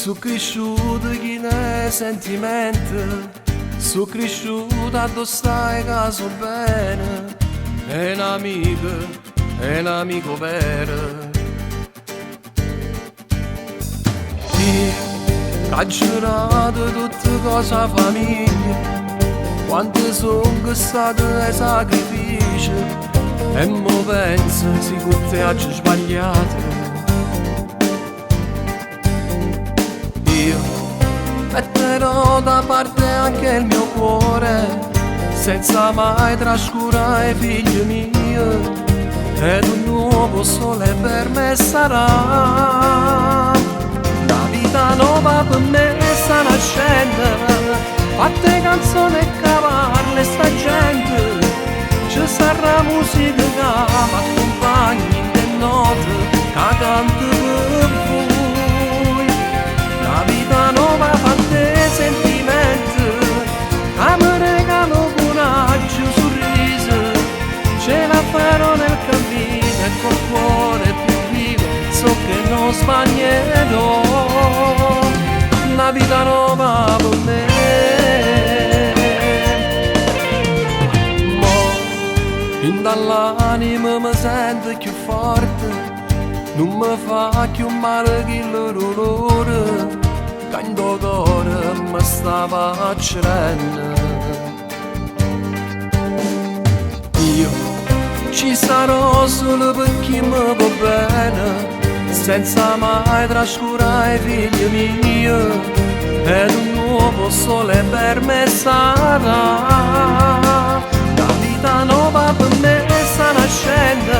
Su cresciuto chi ne sentimenti, su cresciuto addossai caso bene, è un amico vero. Io, ha giurato tutte cose a famiglia, quante sono state i sacrifici, e mo penso se con te hai sbagliato. Io metterò da parte anche il mio cuore, senza mai trascurare i figli miei, ed un nuovo sole per me sarà. La vita nuova per me sta nascendo, fatte canzoni e cavarle sta gente, ci sarà musica che m'accompagni in le note, che canto per voi. La vita nuova fa dei sentimenti, che mi regalo coraggio, sorriso, ce la farò nel cammino e col cuore più vivo, so che non sbaglierò. La vita nuova per me. Fin dall'anima mi sento più forte, non mi fa più male che l'orrore, che in tuo cuore mi stava accendendo. Io ci sarò solo per chi mi va bene, senza mai trascurare i figli miei, ed un nuovo sole per me sarà. La vita nuova per me sta nascendo,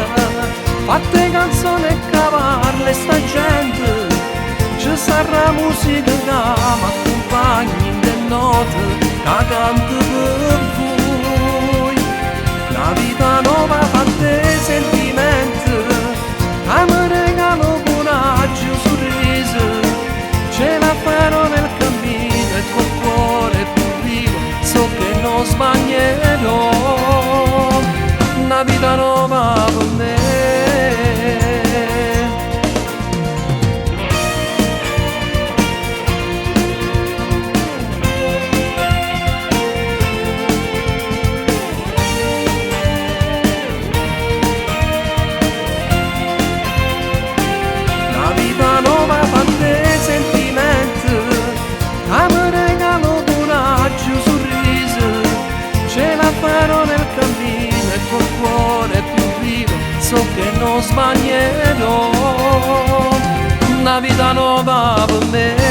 fatte canzoni e cavarle sta gente, ci sarà musica che m'accompagni in le note, che canto per voi. La vita nuova fa dei sentimenti, che mi regalo coraggio, sorriso, ce la farò nel cammino e col cuore più vivo, so che non sbaglierò. Una vita nuova per me. La vita nuova fa dei sentimenti, che mi regalo coraggio, sorriso, ce la farò nel cammino e col cuore più vivo, so che non sbaglierò. Una vita nuova per me.